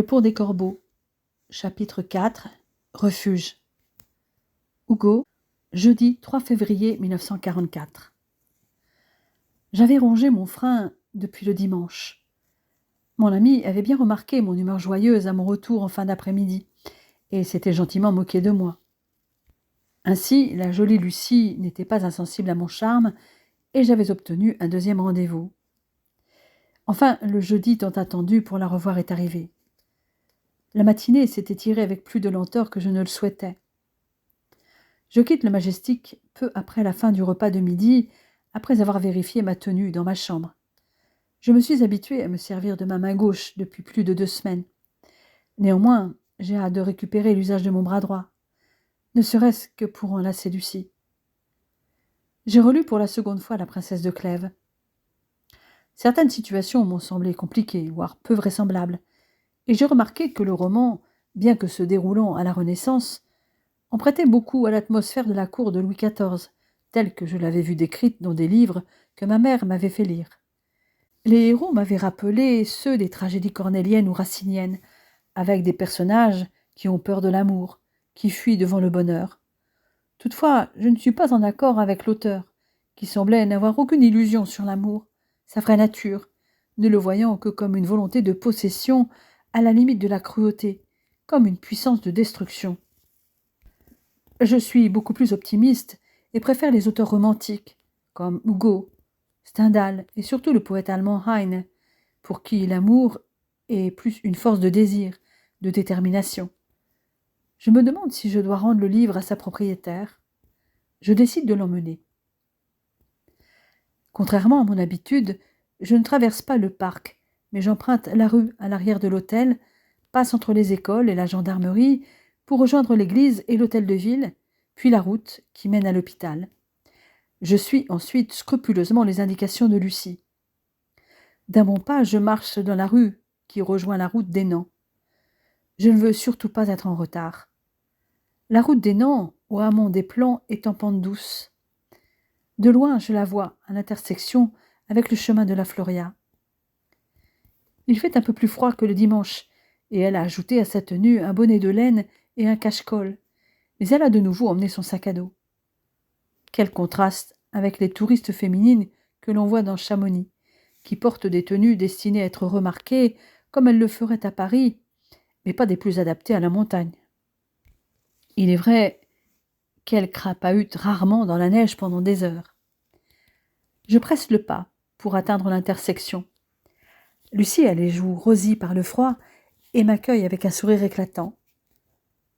Le pont des corbeaux, chapitre 4, Refuge. Hugo, jeudi 3 février 1944. J'avais rongé mon frein depuis le dimanche. Mon ami avait bien remarqué mon humeur joyeuse à mon retour en fin d'après-midi, et s'était gentiment moqué de moi. Ainsi, la jolie Lucie n'était pas insensible à mon charme, et j'avais obtenu un deuxième rendez-vous. Enfin, le jeudi tant attendu pour la revoir est arrivé. La matinée s'était tirée avec plus de lenteur que je ne le souhaitais. Je quitte le Majestic peu après la fin du repas de midi, après avoir vérifié ma tenue dans ma chambre. Je me suis habituée à me servir de ma main gauche depuis plus de 2 semaines. Néanmoins, j'ai hâte de récupérer l'usage de mon bras droit, ne serait-ce que pour enlacer Lucie. J'ai relu pour la seconde fois La Princesse de Clèves. Certaines situations m'ont semblé compliquées, voire peu vraisemblables, et j'ai remarqué que le roman, bien que se déroulant à la Renaissance, en prêtait beaucoup à l'atmosphère de la cour de Louis XIV, telle que je l'avais vue décrite dans des livres que ma mère m'avait fait lire. Les héros m'avaient rappelé ceux des tragédies cornéliennes ou raciniennes, avec des personnages qui ont peur de l'amour, qui fuient devant le bonheur. Toutefois, je ne suis pas en accord avec l'auteur, qui semblait n'avoir aucune illusion sur l'amour, sa vraie nature, ne le voyant que comme une volonté de possession à la limite de la cruauté, comme une puissance de destruction. Je suis beaucoup plus optimiste et préfère les auteurs romantiques, comme Hugo, Stendhal et surtout le poète allemand Heine, pour qui l'amour est plus une force de désir, de détermination. Je me demande si je dois rendre le livre à sa propriétaire. Je décide de l'emmener. Contrairement à mon habitude, je ne traverse pas le parc, mais j'emprunte la rue à l'arrière de l'hôtel, passe entre les écoles et la gendarmerie pour rejoindre l'église et l'hôtel de ville, puis la route qui mène à l'hôpital. Je suis ensuite scrupuleusement les indications de Lucie. D'un bon pas, je marche dans la rue qui rejoint la route d'Hénan. Je ne veux surtout pas être en retard. La route d'Hénan, au hameau des Plans, est en pente douce. De loin, je la vois à l'intersection avec le chemin de la Floria. Il fait un peu plus froid que le dimanche, et elle a ajouté à sa tenue un bonnet de laine et un cache-col, mais elle a de nouveau emmené son sac à dos. Quel contraste avec les touristes féminines que l'on voit dans Chamonix, qui portent des tenues destinées à être remarquées comme elles le feraient à Paris, mais pas des plus adaptées à la montagne. Il est vrai qu'elles crapahutent rarement dans la neige pendant des heures. Je presse le pas pour atteindre l'intersection. Lucie a les joues rosies par le froid et m'accueille avec un sourire éclatant.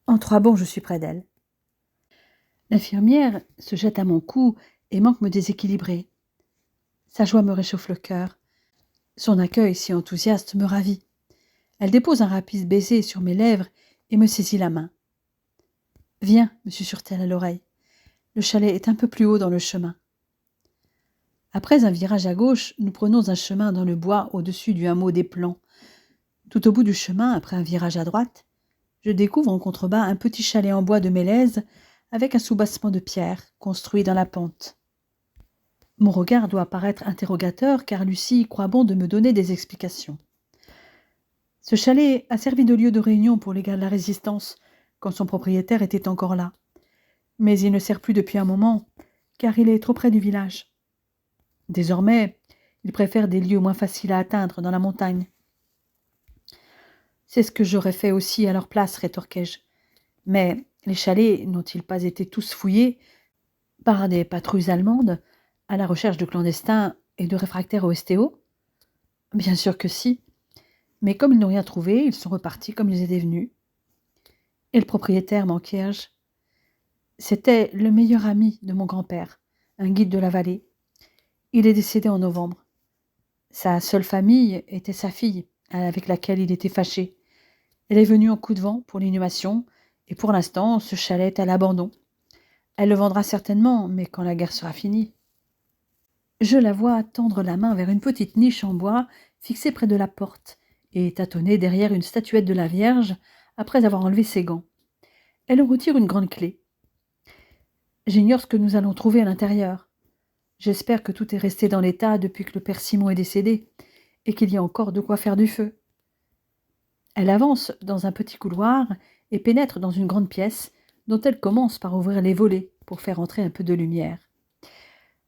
En 3 bonds, je suis près d'elle. L'infirmière se jette à mon cou et manque me déséquilibrer. Sa joie me réchauffe le cœur. Son accueil si enthousiaste me ravit. Elle dépose un rapide baiser sur mes lèvres et me saisit la main. « Viens » me susurre-t-elle à l'oreille. Le chalet est un peu plus haut dans le chemin. Après un virage à gauche, nous prenons un chemin dans le bois au-dessus du hameau des Plans. Tout au bout du chemin, après un virage à droite, je découvre en contrebas un petit chalet en bois de mélèze avec un soubassement de pierre construit dans la pente. Mon regard doit paraître interrogateur car Lucie croit bon de me donner des explications. Ce chalet a servi de lieu de réunion pour les gars de la Résistance quand son propriétaire était encore là. Mais il ne sert plus depuis un moment car il est trop près du village. Désormais, il préfère des lieux moins faciles à atteindre dans la montagne. C'est ce que j'aurais fait aussi à leur place, rétorquai-je. Mais les chalets n'ont-ils pas été tous fouillés par des patrouilles allemandes à la recherche de clandestins et de réfractaires au STO ? Bien sûr que si. Mais comme ils n'ont rien trouvé, ils sont repartis comme ils étaient venus. Et le propriétaire, m'enquiers-je ? C'était le meilleur ami de mon grand-père, un guide de la vallée. Il est décédé en novembre. Sa seule famille était sa fille, avec laquelle il était fâché. Elle est venue en coup de vent pour l'inhumation, et pour l'instant, ce chalet est à l'abandon. Elle le vendra certainement, mais quand la guerre sera finie. Je la vois tendre la main vers une petite niche en bois fixée près de la porte, et tâtonner derrière une statuette de la Vierge après avoir enlevé ses gants. Elle en retire une grande clé. J'ignore ce que nous allons trouver à l'intérieur. J'espère que tout est resté dans l'état depuis que le père Simon est décédé, et qu'il y a encore de quoi faire du feu. Elle avance dans un petit couloir et pénètre dans une grande pièce dont elle commence par ouvrir les volets pour faire entrer un peu de lumière.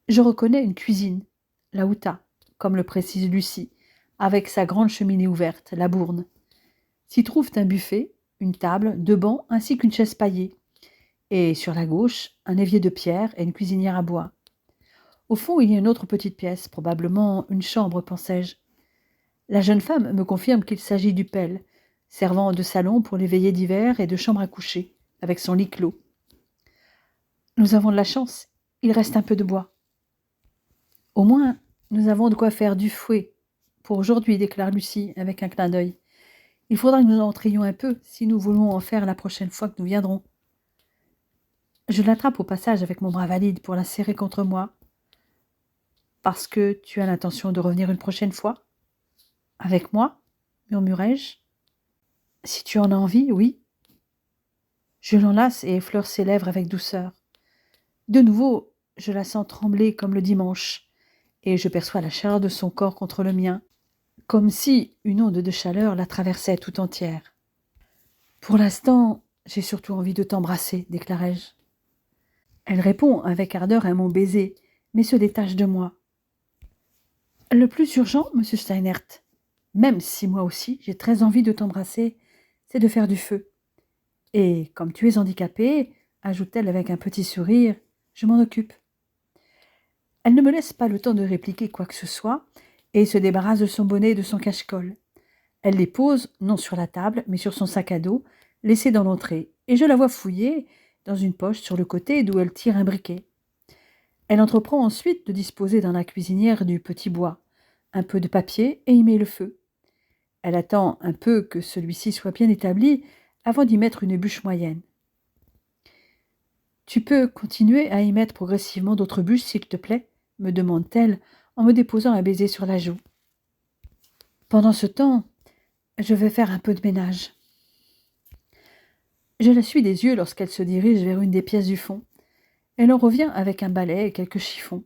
Je reconnais une cuisine, la Houta, comme le précise Lucie, avec sa grande cheminée ouverte, la bourne. S'y trouvent un buffet, une table, 2 bancs ainsi qu'une chaise paillée. Et sur la gauche, un évier de pierre et une cuisinière à bois. Au fond, il y a une autre petite pièce, probablement une chambre, pensai-je. La jeune femme me confirme qu'il s'agit du pelle, servant de salon pour les veillées d'hiver et de chambre à coucher, avec son lit clos. Nous avons de la chance, il reste un peu de bois. Au moins, nous avons de quoi faire du fouet pour aujourd'hui, déclare Lucie avec un clin d'œil. Il faudra que nous en trions un peu si nous voulons en faire la prochaine fois que nous viendrons. Je l'attrape au passage avec mon bras valide pour la serrer contre moi. Parce que tu as l'intention de revenir une prochaine fois ? Avec moi ? Murmurai-je. Si tu en as envie, oui. Je l'enlace et effleure ses lèvres avec douceur. De nouveau, je la sens trembler comme le dimanche, et je perçois la chaleur de son corps contre le mien, comme si une onde de chaleur la traversait tout entière. Pour l'instant, j'ai surtout envie de t'embrasser, déclarai-je. Elle répond avec ardeur à mon baiser, mais se détache de moi. Le plus urgent, monsieur Steinert, même si moi aussi j'ai très envie de t'embrasser, c'est de faire du feu. Et comme tu es handicapée, ajoute-t-elle avec un petit sourire, je m'en occupe. Elle ne me laisse pas le temps de répliquer quoi que ce soit et se débarrasse de son bonnet et de son cache-colle. Elle les pose, non sur la table, mais sur son sac à dos, laissé dans l'entrée, et je la vois fouiller dans une poche sur le côté d'où elle tire un briquet. Elle entreprend ensuite de disposer dans la cuisinière du petit bois, un peu de papier et y met le feu. Elle attend un peu que celui-ci soit bien établi avant d'y mettre une bûche moyenne. « Tu peux continuer à y mettre progressivement d'autres bûches, s'il te plaît ?» me demande-t-elle en me déposant un baiser sur la joue. Pendant ce temps, je vais faire un peu de ménage. Je la suis des yeux lorsqu'elle se dirige vers une des pièces du fond. Elle en revient avec un balai et quelques chiffons.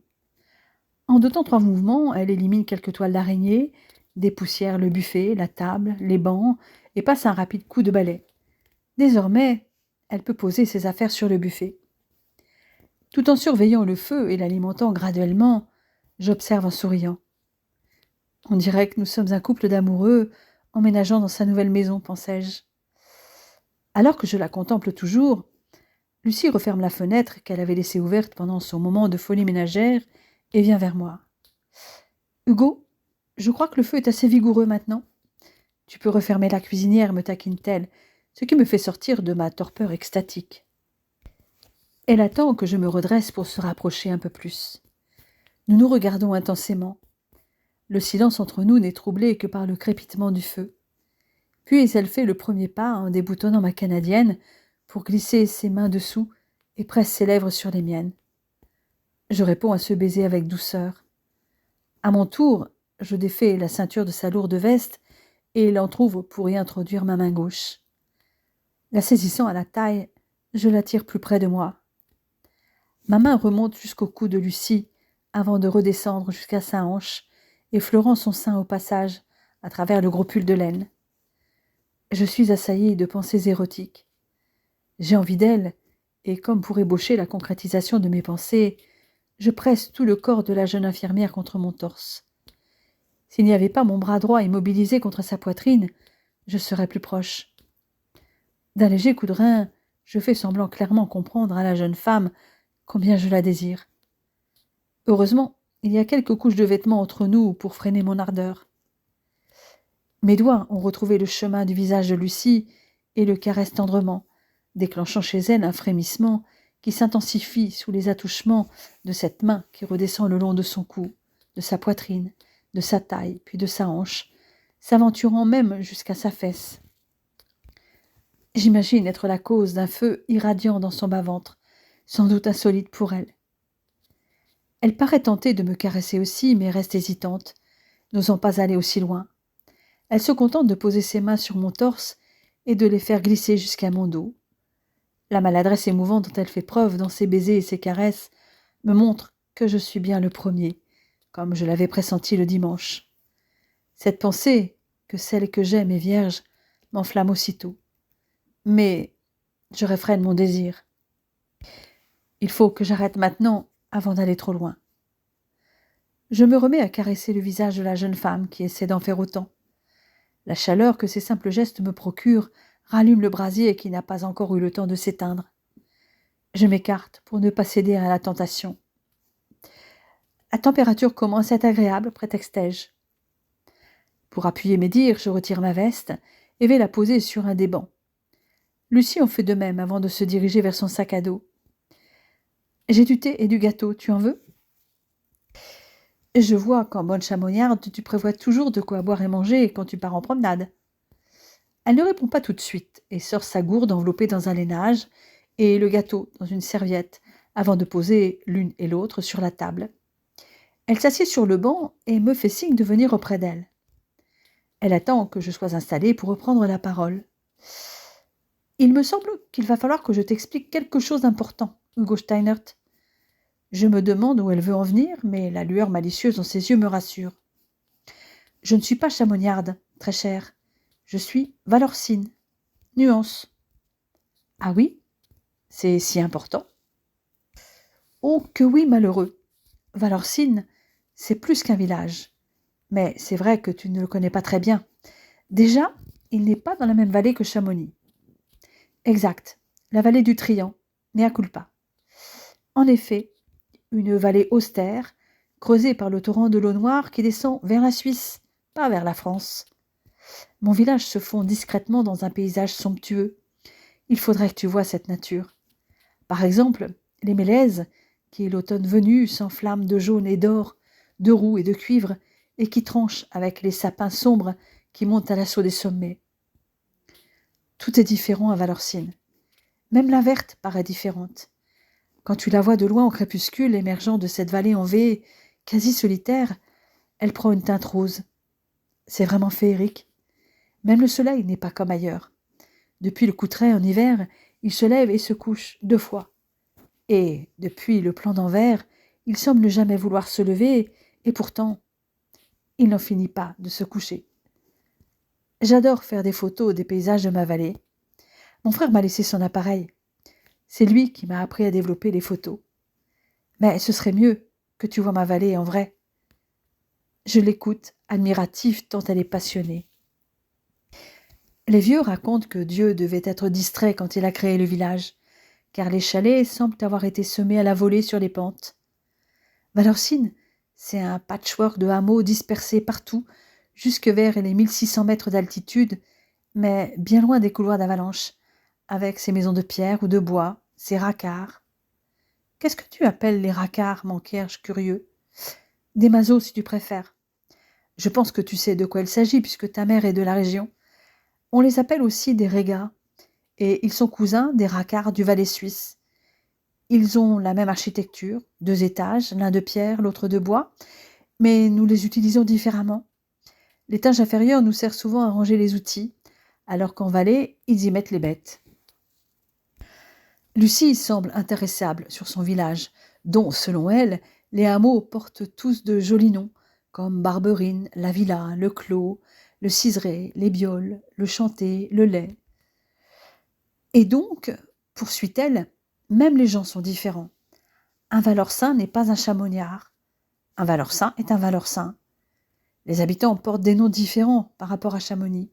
En 2 temps 3 mouvements, elle élimine quelques toiles d'araignée, dépoussière le buffet, la table, les bancs et passe un rapide coup de balai. Désormais, elle peut poser ses affaires sur le buffet. Tout en surveillant le feu et l'alimentant graduellement, j'observe en souriant. On dirait que nous sommes un couple d'amoureux emménageant dans sa nouvelle maison, pensai-je. Alors que je la contemple toujours, Lucie referme la fenêtre qu'elle avait laissée ouverte pendant son moment de folie ménagère et vient vers moi. « Hugo, je crois que le feu est assez vigoureux maintenant. Tu peux refermer la cuisinière, me taquine-t-elle, ce qui me fait sortir de ma torpeur extatique. Elle attend que je me redresse pour se rapprocher un peu plus. Nous nous regardons intensément. Le silence entre nous n'est troublé que par le crépitement du feu. Puis elle fait le premier pas en déboutonnant ma canadienne pour glisser ses mains dessous et presse ses lèvres sur les miennes. Je réponds à ce baiser avec douceur. À mon tour, je défais la ceinture de sa lourde veste et l'entr'ouvre pour y introduire ma main gauche. La saisissant à la taille, je l'attire plus près de moi. Ma main remonte jusqu'au cou de Lucie avant de redescendre jusqu'à sa hanche, effleurant son sein au passage à travers le gros pull de laine. Je suis assaillie de pensées érotiques. J'ai envie d'elle, et comme pour ébaucher la concrétisation de mes pensées, je presse tout le corps de la jeune infirmière contre mon torse. S'il n'y avait pas mon bras droit immobilisé contre sa poitrine, je serais plus proche. D'un léger coup de rein, je fais semblant clairement comprendre à la jeune femme combien je la désire. Heureusement, il y a quelques couches de vêtements entre nous pour freiner mon ardeur. Mes doigts ont retrouvé le chemin du visage de Lucie et le caressent tendrement, déclenchant chez elle un frémissement qui s'intensifie sous les attouchements de cette main qui redescend le long de son cou, de sa poitrine, de sa taille, puis de sa hanche, s'aventurant même jusqu'à sa fesse. J'imagine être la cause d'un feu irradiant dans son bas-ventre, sans doute insolite pour elle. Elle paraît tentée de me caresser aussi, mais reste hésitante, n'osant pas aller aussi loin. Elle se contente de poser ses mains sur mon torse et de les faire glisser jusqu'à mon dos. La maladresse émouvante dont elle fait preuve dans ses baisers et ses caresses me montre que je suis bien le premier, comme je l'avais pressenti le dimanche. Cette pensée, que celle que j'aime est vierge, m'enflamme aussitôt. Mais je réfrène mon désir. Il faut que j'arrête maintenant avant d'aller trop loin. Je me remets à caresser le visage de la jeune femme qui essaie d'en faire autant. La chaleur que ces simples gestes me procurent rallume le brasier qui n'a pas encore eu le temps de s'éteindre. Je m'écarte pour ne pas céder à la tentation. La température commence à être agréable, prétextai-je. Pour appuyer mes dires, je retire ma veste et vais la poser sur un des bancs. Lucie en fait de même avant de se diriger vers son sac à dos. « J'ai du thé et du gâteau, tu en veux ?» Je vois qu'en bonne chamonniarde, tu prévois toujours de quoi boire et manger quand tu pars en promenade. Elle ne répond pas tout de suite et sort sa gourde enveloppée dans un lainage et le gâteau dans une serviette avant de poser l'une et l'autre sur la table. Elle s'assied sur le banc et me fait signe de venir auprès d'elle. Elle attend que je sois installée pour reprendre la parole. « Il me semble qu'il va falloir que je t'explique quelque chose d'important, Hugo Steinert. » Je me demande où elle veut en venir, mais la lueur malicieuse dans ses yeux me rassure. « Je ne suis pas chamonniarde, très chère. Je suis Valorcine. Nuance. »« Ah oui ? C'est si important ?»« Oh que oui, malheureux. Valorcine, c'est plus qu'un village. Mais c'est vrai que tu ne le connais pas très bien. Déjà, il n'est pas dans la même vallée que Chamonix. »« Exact, la vallée du Trian, mea culpa. » En effet, une vallée austère, creusée par le torrent de l'eau noire qui descend vers la Suisse, pas vers la France. Mon village se fond discrètement dans un paysage somptueux. Il faudrait que tu vois cette nature. Par exemple, les mélèzes, qui l'automne venu s'enflamment de jaune et d'or, de roux et de cuivre, et qui tranchent avec les sapins sombres qui montent à l'assaut des sommets. Tout est différent à Valorcine. Même la verte paraît différente. Quand tu la vois de loin au crépuscule émergeant de cette vallée en V, quasi solitaire, elle prend une teinte rose. C'est vraiment féerique. Même le soleil n'est pas comme ailleurs. Depuis le coutret en hiver, il se lève et se couche 2 fois. Et, depuis le plan d'Anvers, il semble ne jamais vouloir se lever, et pourtant, il n'en finit pas de se coucher. J'adore faire des photos des paysages de ma vallée. Mon frère m'a laissé son appareil. C'est lui qui m'a appris à développer les photos. Mais ce serait mieux que tu vois ma vallée en vrai. Je l'écoute, admiratif tant elle est passionnée. Les vieux racontent que Dieu devait être distrait quand il a créé le village, car les chalets semblent avoir été semés à la volée sur les pentes. Valorcine, c'est un patchwork de hameaux dispersés partout, jusque vers les 1600 mètres d'altitude, mais bien loin des couloirs d'avalanche, avec ses maisons de pierre ou de bois, ses racards. Qu'est-ce que tu appelles les racards, manquai-je curieux? Des mazots, si tu préfères. Je pense que tu sais de quoi il s'agit, puisque ta mère est de la région. On les appelle aussi des régas, et ils sont cousins des racards du Valais suisse. Ils ont la même architecture, 2 étages, l'un de pierre, l'autre de bois, mais nous les utilisons différemment. L'étage inférieur nous sert souvent à ranger les outils, alors qu'en Valais, ils y mettent les bêtes. Lucie semble intéressable sur son village, dont, selon elle, les hameaux portent tous de jolis noms, comme Barberine, la Villa, le Clos, le Ciseret, les Bioles, le Chanté, le Lait. Et donc, poursuit-elle, même les gens sont différents. Un Valorcin n'est pas un Chamonniard. Un Valorcin est un Valorcin. Les habitants portent des noms différents par rapport à Chamonix,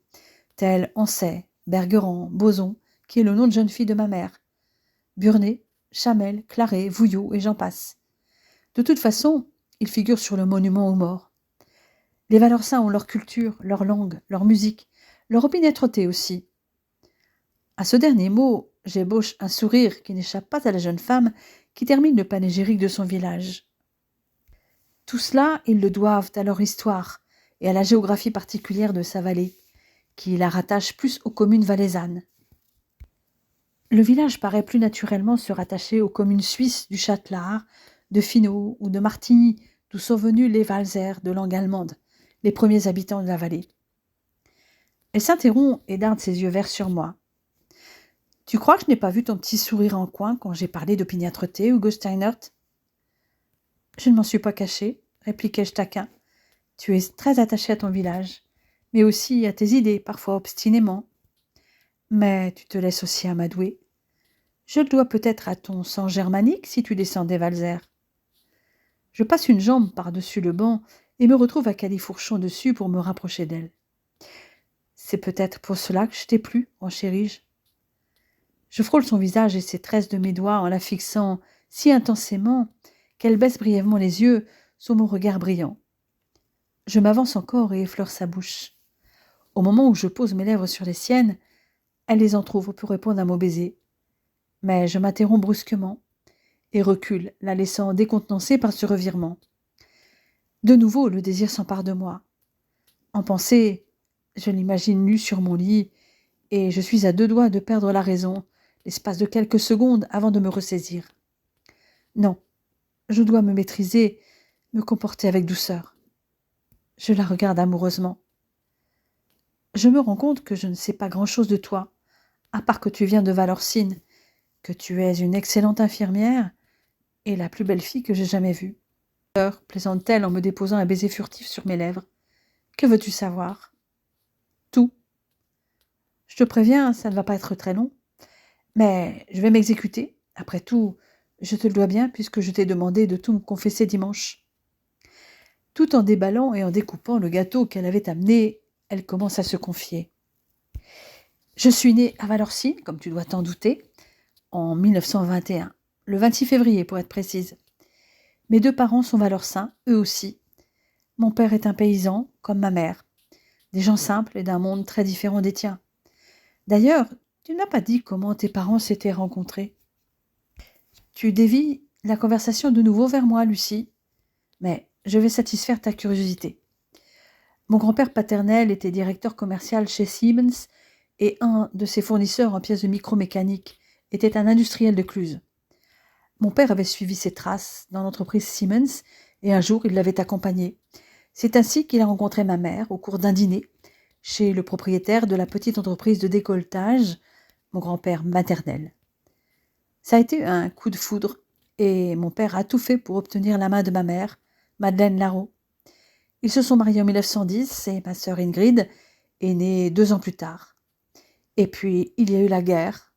tels Ancet, Bergeran, Boson, qui est le nom de jeune fille de ma mère, Burnet, Chamel, Claret, Vouillot et j'en passe. De toute façon, ils figurent sur le monument aux morts. Les Valorcins ont leur culture, leur langue, leur musique, leur opiniâtreté aussi. À ce dernier mot, j'ébauche un sourire qui n'échappe pas à la jeune femme qui termine le panégyrique de son village. Tout cela, ils le doivent à leur histoire et à la géographie particulière de sa vallée, qui la rattache plus aux communes valaisannes. Le village paraît plus naturellement se rattacher aux communes suisses du Châtelard, de Finot ou de Martigny, d'où sont venus les Walser de langue allemande, les premiers habitants de la vallée. Elle s'interrompt et darde ses yeux verts sur moi. « Tu crois que je n'ai pas vu ton petit sourire en coin quand j'ai parlé d'opiniâtreté, Hugo Steinert ?»« Je ne m'en suis pas caché, répliquai-je taquin. Tu es très attaché à ton village, mais aussi à tes idées, parfois obstinément. Mais tu te laisses aussi amadouer. Je le dois peut-être à ton sang germanique si tu descends des Valzères. Je passe une jambe par-dessus le banc et me retrouve à califourchon dessus pour me rapprocher d'elle. C'est peut-être pour cela que je t'ai plu, renchéris-je. Je frôle son visage et ses tresses de mes doigts en la fixant si intensément qu'elle baisse brièvement les yeux sous mon regard brillant. Je m'avance encore et effleure sa bouche. Au moment où je pose mes lèvres sur les siennes, elle les entr'ouvre pour répondre à mon baiser. Mais je m'interromps brusquement et recule, la laissant décontenancée par ce revirement. De nouveau, le désir s'empare de moi. En pensée, je l'imagine nue sur mon lit et je suis à deux doigts de perdre la raison, l'espace de quelques secondes avant de me ressaisir. Non, je dois me maîtriser, me comporter avec douceur. Je la regarde amoureusement. Je me rends compte que je ne sais pas grand-chose de toi, à part que tu viens de Valorcine, que tu es une excellente infirmière et la plus belle fille que j'ai jamais vue. Plaisante-t-elle en me déposant un baiser furtif sur mes lèvres. Que veux-tu savoir? Tout. Je te préviens, ça ne va pas être très long. Mais je vais m'exécuter. Après tout, je te le dois bien puisque je t'ai demandé de tout me confesser dimanche. Tout en déballant et en découpant le gâteau qu'elle avait amené, elle commence à se confier. Je suis née à Valorcine, comme tu dois t'en douter, en 1921, le 26 février pour être précise. Mes deux parents sont valorcins, eux aussi. Mon père est un paysan, comme ma mère. Des gens simples et d'un monde très différent des tiens. D'ailleurs, tu ne m'as pas dit comment tes parents s'étaient rencontrés. Tu dévies la conversation de nouveau vers moi, Lucie. Mais je vais satisfaire ta curiosité. Mon grand-père paternel était directeur commercial chez Siemens et un de ses fournisseurs en pièces de micromécanique était un industriel de Cluse. Mon père avait suivi ses traces dans l'entreprise Siemens et un jour il l'avait accompagné. C'est ainsi qu'il a rencontré ma mère au cours d'un dîner chez le propriétaire de la petite entreprise de décolletage, mon grand-père maternel. Ça a été un coup de foudre et mon père a tout fait pour obtenir la main de ma mère, Madeleine Larrot. Ils se sont mariés en 1910 et ma sœur Ingrid est née 2 ans plus tard. Et puis, il y a eu la guerre.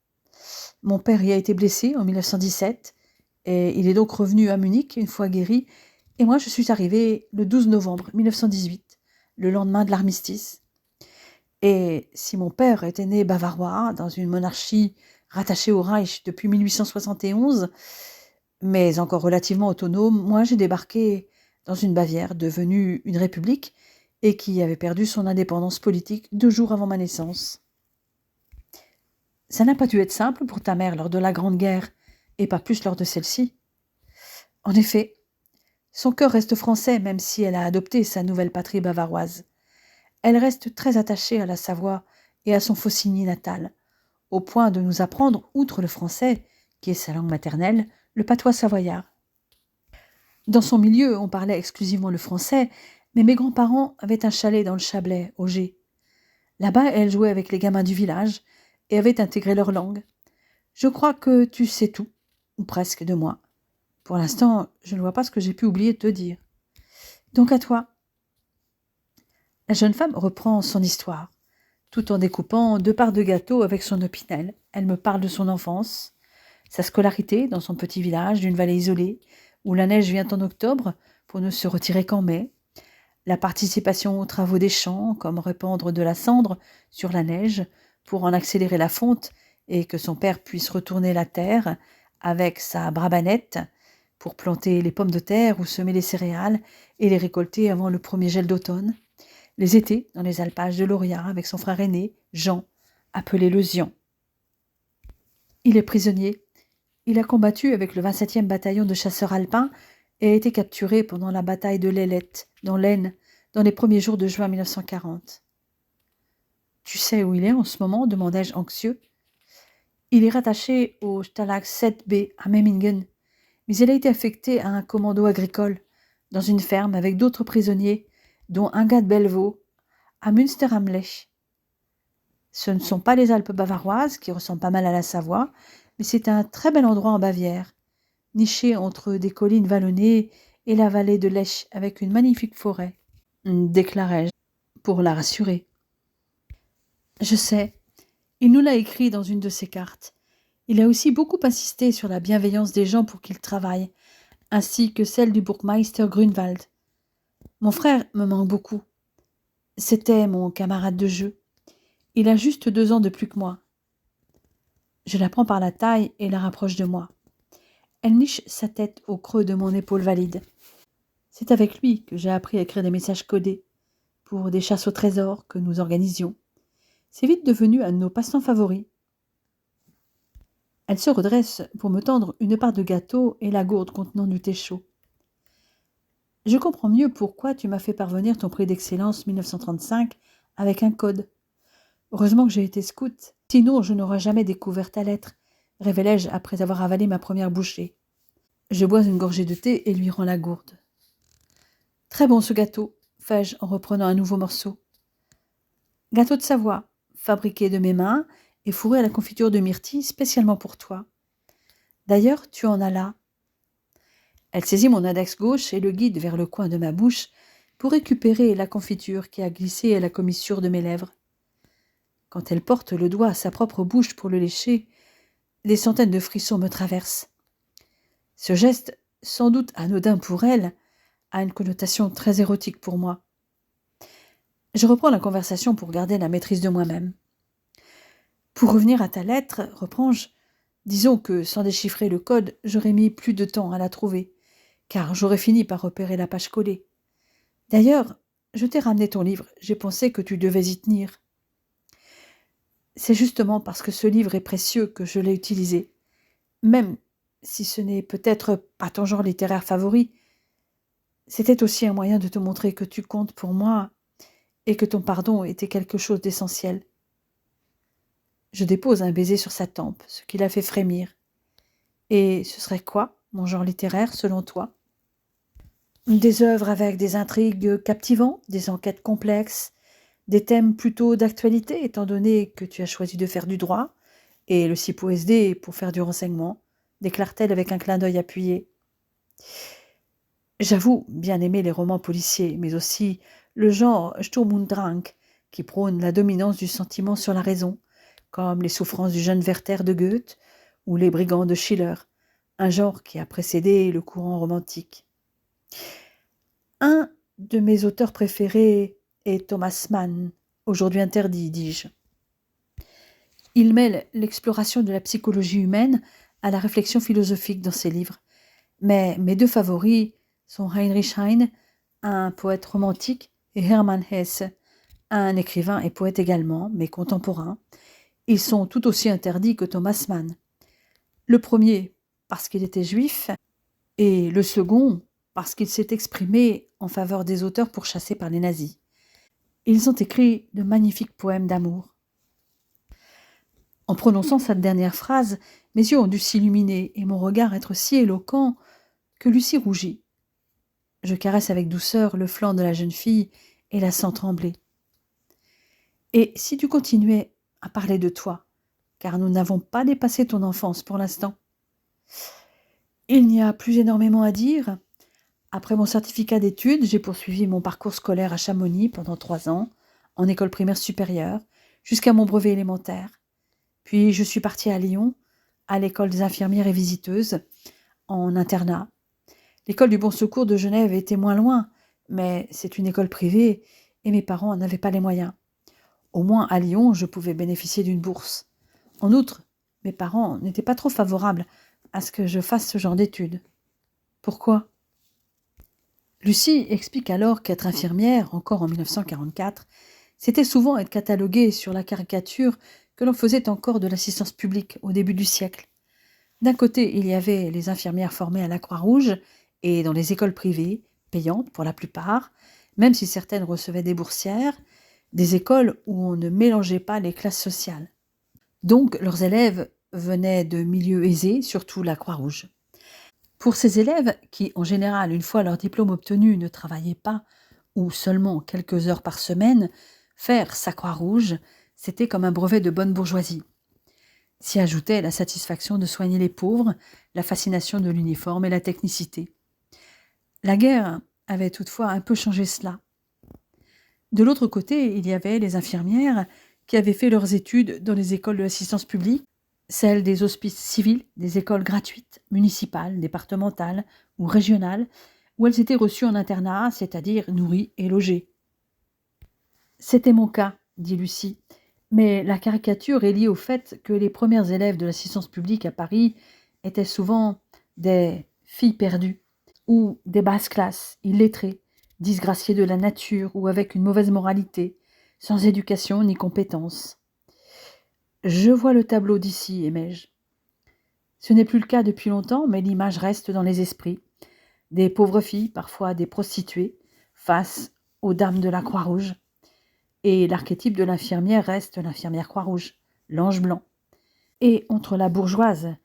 Mon père y a été blessé en 1917 et il est donc revenu à Munich une fois guéri. Et moi, je suis arrivée le 12 novembre 1918, le lendemain de l'armistice. Et si mon père était né bavarois dans une monarchie rattachée au Reich depuis 1871, mais encore relativement autonome, moi j'ai débarqué dans une Bavière devenue une république et qui avait perdu son indépendance politique 2 jours avant ma naissance. Ça n'a pas dû être simple pour ta mère lors de la Grande Guerre, et pas plus lors de celle-ci. En effet, son cœur reste français même si elle a adopté sa nouvelle patrie bavaroise. Elle reste très attachée à la Savoie et à son Faucigny natal, au point de nous apprendre, outre le français, qui est sa langue maternelle, le patois savoyard. Dans son milieu, on parlait exclusivement le français, mais mes grands-parents avaient un chalet dans le Chablais, au Gers. Là-bas, elle jouait avec les gamins du village et avait intégré leur langue. Je crois que tu sais tout, ou presque, de moi. Pour l'instant, je ne vois pas ce que j'ai pu oublier de te dire. Donc à toi. La jeune femme reprend son histoire, tout en découpant 2 parts de gâteau avec son opinel. Elle me parle de son enfance, sa scolarité dans son petit village d'une vallée isolée, où la neige vient en octobre pour ne se retirer qu'en mai, la participation aux travaux des champs, comme répandre de la cendre sur la neige pour en accélérer la fonte et que son père puisse retourner la terre avec sa brabanette pour planter les pommes de terre ou semer les céréales et les récolter avant le premier gel d'automne, les étés dans les alpages de l'Oria avec son frère aîné, Jean, appelé le Zian. Il est prisonnier. Il a combattu avec le 27e bataillon de chasseurs alpins et a été capturé pendant la bataille de l'Ailette, dans l'Aisne, dans les premiers jours de juin 1940. « Tu sais où il est en ce moment ?» demandai-je anxieux. « Il est rattaché au Stalag 7B à Memmingen, mais il a été affecté à un commando agricole, dans une ferme avec d'autres prisonniers, dont un gars de Bellevaux, à Münster am Lech. Ce ne sont pas les Alpes bavaroises, qui ressemblent pas mal à la Savoie, mais c'est un très bel endroit en Bavière, niché entre des collines vallonnées et la vallée de Lech avec une magnifique forêt, déclarai-je, pour la rassurer. Je sais, Il nous l'a écrit dans une de ses cartes. Il a aussi beaucoup insisté sur la bienveillance des gens pour qui il travaille, ainsi que celle du Burgmeister Grunwald. Mon frère me manque beaucoup. C'était mon camarade de jeu. Il a juste 2 ans de plus que moi. Je la prends par la taille et la rapproche de moi. Elle niche sa tête au creux de mon épaule valide. C'est avec lui que j'ai appris à écrire des messages codés pour des chasses au trésor que nous organisions. C'est vite devenu un de nos passe-temps favoris. Elle se redresse pour me tendre une part de gâteau et la gourde contenant du thé chaud. Je comprends mieux pourquoi tu m'as fait parvenir ton prix d'excellence 1935 avec un code. Heureusement que j'ai été scout, sinon je n'aurais jamais découvert ta lettre, révélai-je après avoir avalé ma première bouchée. Je bois une gorgée de thé et lui rends la gourde. Très bon ce gâteau, fais-je en reprenant un nouveau morceau. Gâteau de Savoie, fabriqué de mes mains et fourré à la confiture de myrtille spécialement pour toi. D'ailleurs, tu en as là. Elle saisit mon index gauche et le guide vers le coin de ma bouche pour récupérer la confiture qui a glissé à la commissure de mes lèvres. Quand elle porte le doigt à sa propre bouche pour le lécher, des centaines de frissons me traversent. Ce geste, sans doute anodin pour elle, a une connotation très érotique pour moi. Je reprends la conversation pour garder la maîtrise de moi-même. Pour revenir à ta lettre, reprends-je, disons que sans déchiffrer le code, j'aurais mis plus de temps à la trouver, car j'aurais fini par repérer la page collée. D'ailleurs, je t'ai ramené ton livre, j'ai pensé que tu devais y tenir. C'est justement parce que ce livre est précieux que je l'ai utilisé. Même si ce n'est peut-être pas ton genre littéraire favori, c'était aussi un moyen de te montrer que tu comptes pour moi et que ton pardon était quelque chose d'essentiel. Je dépose un baiser sur sa tempe, ce qui la fait frémir. Et ce serait quoi, mon genre littéraire, selon toi? Des œuvres avec des intrigues captivantes, des enquêtes complexes, des thèmes plutôt d'actualité, étant donné que tu as choisi de faire du droit, et le CIPO SD pour faire du renseignement, déclare-t-elle avec un clin d'œil appuyé. J'avoue bien aimer les romans policiers, mais aussi le genre Sturm und Drang, qui prône la dominance du sentiment sur la raison, comme les souffrances du jeune Werther de Goethe ou les brigands de Schiller, un genre qui a précédé le courant romantique. Un de mes auteurs préférés est Thomas Mann, aujourd'hui interdit, dis-je. Il mêle l'exploration de la psychologie humaine à la réflexion philosophique dans ses livres, mais mes 2 favoris sont Heinrich Heine, un poète romantique, et Hermann Hesse, un écrivain et poète également, mais contemporain. Ils sont tout aussi interdits que Thomas Mann. Le premier parce qu'il était juif, et le second parce qu'il s'est exprimé en faveur des auteurs pourchassés par les nazis. Ils ont écrit de magnifiques poèmes d'amour. En prononçant cette dernière phrase, mes yeux ont dû s'illuminer et mon regard être si éloquent que Lucie rougit. Je caresse avec douceur le flanc de la jeune fille et la sens trembler. Et si tu continuais à parler de toi, car nous n'avons pas dépassé ton enfance pour l'instant. Il n'y a plus énormément à dire. Après mon certificat d'études, j'ai poursuivi mon parcours scolaire à Chamonix pendant 3 ans, en école primaire supérieure, jusqu'à mon brevet élémentaire. Puis je suis partie à Lyon, à l'école des infirmières et visiteuses, en internat. L'école du Bon Secours de Genève était moins loin, mais c'est une école privée et mes parents n'avaient pas les moyens. Au moins à Lyon, je pouvais bénéficier d'une bourse. En outre, mes parents n'étaient pas trop favorables à ce que je fasse ce genre d'études. Pourquoi ? Lucie explique alors qu'être infirmière, encore en 1944, c'était souvent être cataloguée sur la caricature que l'on faisait encore de l'assistance publique au début du siècle. D'un côté, il y avait les infirmières formées à la Croix-Rouge et dans les écoles privées, payantes pour la plupart, même si certaines recevaient des boursières, des écoles où on ne mélangeait pas les classes sociales. Donc, leurs élèves venaient de milieux aisés, surtout la Croix-Rouge. Pour ces élèves, qui en général, une fois leur diplôme obtenu, ne travaillaient pas, ou seulement quelques heures par semaine, faire sa Croix-Rouge, c'était comme un brevet de bonne bourgeoisie. S'y ajoutait la satisfaction de soigner les pauvres, la fascination de l'uniforme et la technicité. La guerre avait toutefois un peu changé cela. De l'autre côté, il y avait les infirmières qui avaient fait leurs études dans les écoles de l'assistance publique, celles des hospices civils, des écoles gratuites, municipales, départementales ou régionales, où elles étaient reçues en internat, c'est-à-dire nourries et logées. C'était mon cas, dit Lucie, mais la caricature est liée au fait que les premières élèves de l'assistance publique à Paris étaient souvent des filles perdues ou des basses classes, illettrées, disgraciées de la nature ou avec une mauvaise moralité, sans éducation ni compétence. Je vois le tableau d'ici, aimai-je. Ce n'est plus le cas depuis longtemps, mais l'image reste dans les esprits. Des pauvres filles, parfois des prostituées, face aux dames de la Croix-Rouge. Et l'archétype de l'infirmière reste l'infirmière Croix-Rouge, l'ange blanc. Et entre la bourgeoise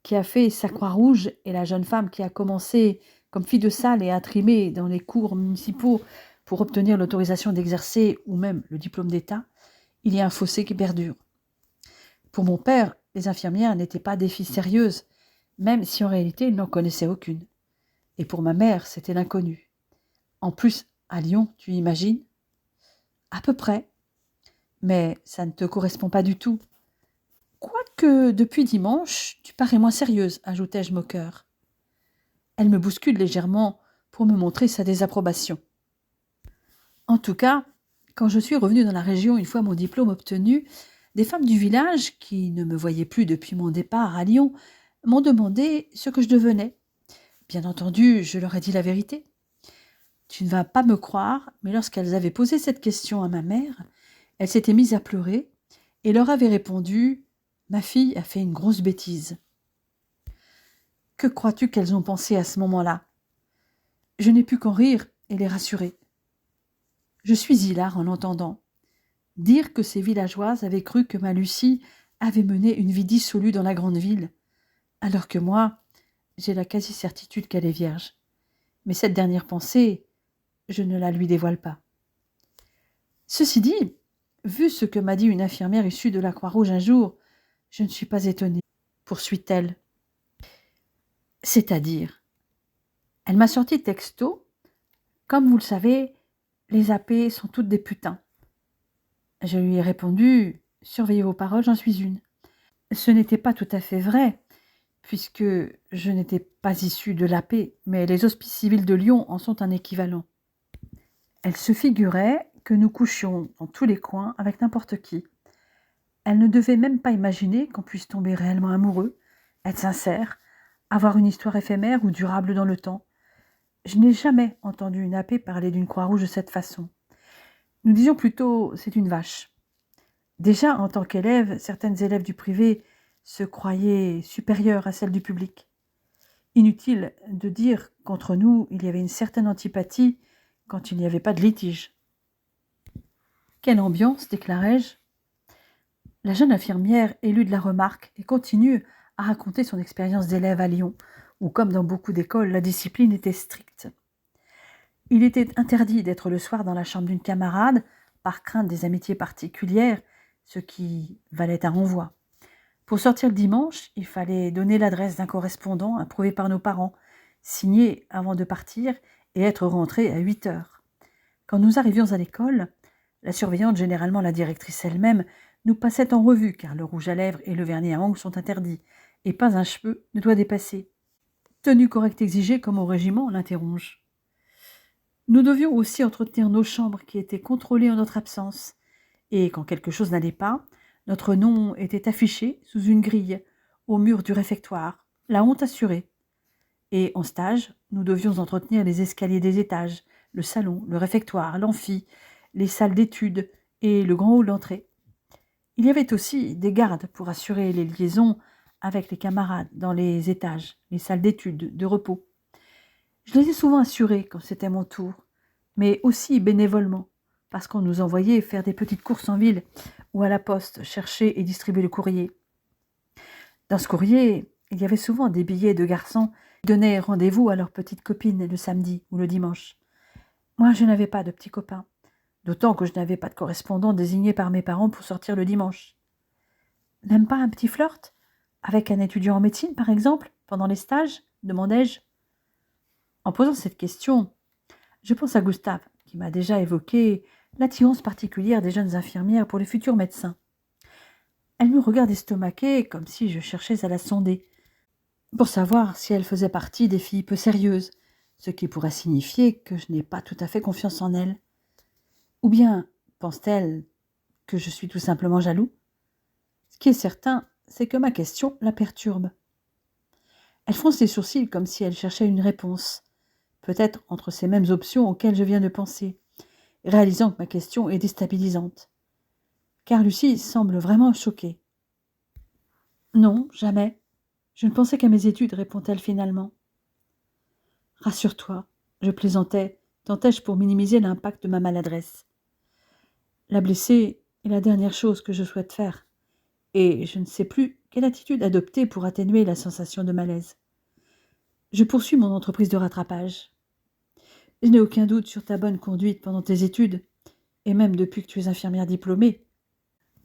qui a fait sa Croix-Rouge et la jeune femme qui a commencé comme fille de salle et a trimé dans les cours municipaux pour obtenir l'autorisation d'exercer ou même le diplôme d'État, il y a un fossé qui perdure. Pour mon père, les infirmières n'étaient pas des filles sérieuses, même si en réalité il n'en connaissait aucune. Et pour ma mère, c'était l'inconnu. En plus, à Lyon, tu imagines ? À peu près. Mais ça ne te correspond pas du tout. Quoique, depuis dimanche, tu parais moins sérieuse, ajoutai-je moqueur. Elle me bouscule légèrement pour me montrer sa désapprobation. En tout cas, quand je suis revenue dans la région une fois mon diplôme obtenu, des femmes du village, qui ne me voyaient plus depuis mon départ à Lyon, m'ont demandé ce que je devenais. Bien entendu, je leur ai dit la vérité. Tu ne vas pas me croire, mais lorsqu'elles avaient posé cette question à ma mère, elle s'était mise à pleurer et leur avait répondu « Ma fille a fait une grosse bêtise ». Que crois-tu qu'elles ont pensé à ce moment-là ? Je n'ai pu qu'en rire et les rassurer. Je suis hilar en l'entendant. Dire que ces villageoises avaient cru que ma Lucie avait mené une vie dissolue dans la grande ville, alors que moi, j'ai la quasi-certitude qu'elle est vierge. Mais cette dernière pensée, je ne la lui dévoile pas. Ceci dit, vu ce que m'a dit une infirmière issue de la Croix-Rouge un jour, je ne suis pas étonnée, poursuit-elle. C'est-à-dire, elle m'a sorti texto, comme vous le savez, les AP sont toutes des putains. Je lui ai répondu, surveillez vos paroles, j'en suis une. Ce n'était pas tout à fait vrai, puisque je n'étais pas issue de l'AP, mais les hospices civils de Lyon en sont un équivalent. Elle se figurait que nous couchions dans tous les coins avec n'importe qui. Elle ne devait même pas imaginer qu'on puisse tomber réellement amoureux, être sincère, avoir une histoire éphémère ou durable dans le temps. Je n'ai jamais entendu une AP parler d'une Croix-Rouge de cette façon. Nous disions plutôt « c'est une vache ». Déjà, en tant qu'élève, certaines élèves du privé se croyaient supérieures à celles du public. Inutile de dire qu'entre nous, il y avait une certaine antipathie quand il n'y avait pas de litige. Quelle ambiance, déclarai-je. La jeune infirmière élude la remarque et continue à raconter son expérience d'élève à Lyon, où, comme dans beaucoup d'écoles, la discipline était stricte. Il était interdit d'être le soir dans la chambre d'une camarade, par crainte des amitiés particulières, ce qui valait un renvoi. Pour sortir le dimanche, il fallait donner l'adresse d'un correspondant approuvé par nos parents, signé avant de partir et être rentré à 8 heures. Quand nous arrivions à l'école, la surveillante, généralement la directrice elle-même, nous passait en revue car le rouge à lèvres et le vernis à ongles sont interdits et pas un cheveu ne doit dépasser. Tenue correcte exigée comme au régiment, on l'interroge. Nous devions aussi entretenir nos chambres qui étaient contrôlées en notre absence. Et quand quelque chose n'allait pas, notre nom était affiché sous une grille au mur du réfectoire, la honte assurée. Et en stage, nous devions entretenir les escaliers des étages, le salon, le réfectoire, l'amphi, les salles d'études et le grand hall d'entrée. Il y avait aussi des gardes pour assurer les liaisons avec les camarades dans les étages, les salles d'études, de repos. Je les ai souvent assurés quand c'était mon tour, mais aussi bénévolement, parce qu'on nous envoyait faire des petites courses en ville ou à la poste, chercher et distribuer le courrier. Dans ce courrier, il y avait souvent des billets de garçons qui donnaient rendez-vous à leurs petites copines le samedi ou le dimanche. Moi, je n'avais pas de petits copains, d'autant que je n'avais pas de correspondant désigné par mes parents pour sortir le dimanche. Même pas un petit flirt avec un étudiant en médecine, par exemple, pendant les stages, demandai-je. En posant cette question, je pense à Gustave, qui m'a déjà évoqué l'attirance particulière des jeunes infirmières pour les futurs médecins. Elle me regarde estomaquée, comme si je cherchais à la sonder, pour savoir si elle faisait partie des filles peu sérieuses, ce qui pourrait signifier que je n'ai pas tout à fait confiance en elle. Ou bien pense-t-elle que je suis tout simplement jaloux? Ce qui est certain, c'est que ma question la perturbe. Elle fronce les sourcils comme si elle cherchait une réponse, peut-être entre ces mêmes options auxquelles je viens de penser, réalisant que ma question est déstabilisante. Car Lucie semble vraiment choquée. Non, jamais. Je ne pensais qu'à mes études, répond-elle finalement. Rassure-toi, je plaisantais, tentais-je pour minimiser l'impact de ma maladresse. La blesser est la dernière chose que je souhaite faire, et je ne sais plus quelle attitude adopter pour atténuer la sensation de malaise. Je poursuis mon entreprise de rattrapage. Je n'ai aucun doute sur ta bonne conduite pendant tes études, et même depuis que tu es infirmière diplômée.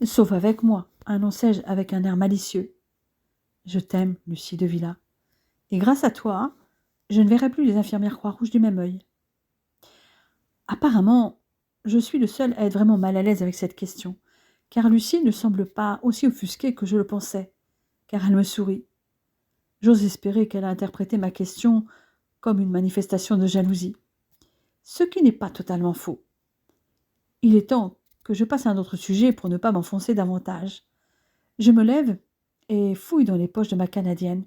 Sauf avec moi, annonçai-je avec un air malicieux. Je t'aime, Lucie de Villa, et grâce à toi, je ne verrai plus les infirmières Croix-Rouge du même œil. Apparemment, je suis le seul à être vraiment mal à l'aise avec cette question, car Lucie ne semble pas aussi offusquée que je le pensais, car elle me sourit. J'ose espérer qu'elle a interprété ma question comme une manifestation de jalousie, ce qui n'est pas totalement faux. Il est temps que je passe à un autre sujet pour ne pas m'enfoncer davantage. Je me lève et fouille dans les poches de ma canadienne.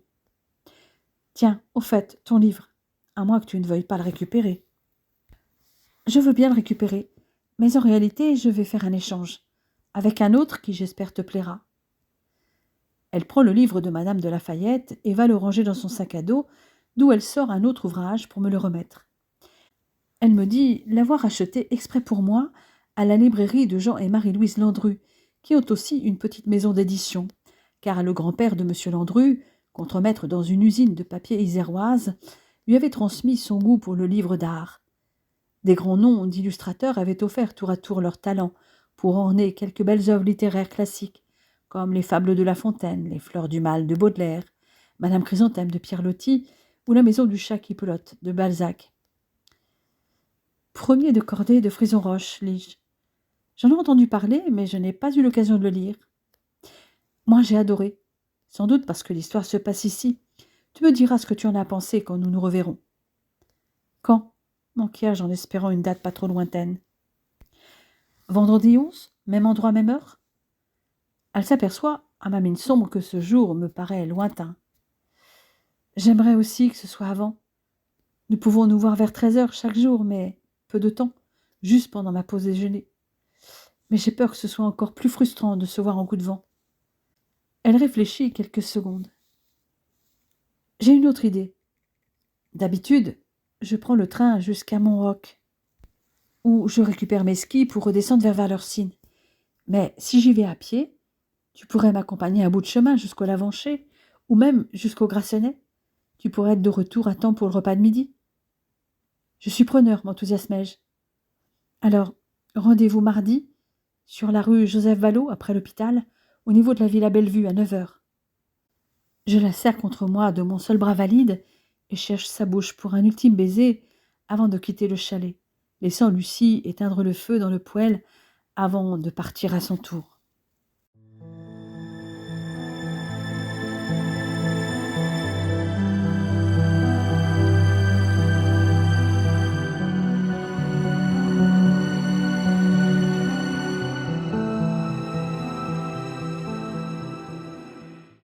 Tiens, au fait, ton livre, à moins que tu ne veuilles pas le récupérer. Je veux bien le récupérer, mais en réalité, je vais faire un échange, avec un autre qui, j'espère, te plaira. Elle prend le livre de Madame de Lafayette et va le ranger dans son sac à dos, d'où elle sort un autre ouvrage pour me le remettre. Elle me dit l'avoir acheté exprès pour moi à la librairie de Jean et Marie-Louise Landru, qui ont aussi une petite maison d'édition, car le grand-père de M. Landru, contremaître dans une usine de papier iséroise, lui avait transmis son goût pour le livre d'art. Des grands noms d'illustrateurs avaient offert tour à tour leur talent pour orner quelques belles œuvres littéraires classiques, comme les Fables de La Fontaine, les Fleurs du Mal de Baudelaire, Madame Chrysanthème de Pierre Loti ou La Maison du chat qui pelote de Balzac. Premier de cordée de Frison Roche, lis-je. J'en ai entendu parler, mais je n'ai pas eu l'occasion de le lire. Moi, j'ai adoré, sans doute parce que l'histoire se passe ici. Tu me diras ce que tu en as pensé quand nous nous reverrons. Quand? Manquai-je en espérant une date pas trop lointaine. Vendredi 11, même endroit, même heure? Elle s'aperçoit, à ma mine sombre, que ce jour me paraît lointain. J'aimerais aussi que ce soit avant. Nous pouvons nous voir vers 13h chaque jour, mais peu de temps, juste pendant ma pause déjeuner. Mais j'ai peur que ce soit encore plus frustrant de se voir en coup de vent. Elle réfléchit quelques secondes. J'ai une autre idée. D'habitude, je prends le train jusqu'à Montroc, où je récupère mes skis pour redescendre vers Valorcine. Mais si j'y vais à pied, tu pourrais m'accompagner un bout de chemin jusqu'au Lavancher, ou même jusqu'au Grassonnet. Tu pourrais être de retour à temps pour le repas de midi. Je suis preneur, m'enthousiasmai-je. Alors, rendez-vous mardi, sur la rue Joseph Vallaud, après l'hôpital, au niveau de la Villa Bellevue, à 9h. Je la serre contre moi de mon seul bras valide et cherche sa bouche pour un ultime baiser avant de quitter le chalet, laissant Lucie éteindre le feu dans le poêle avant de partir à son tour.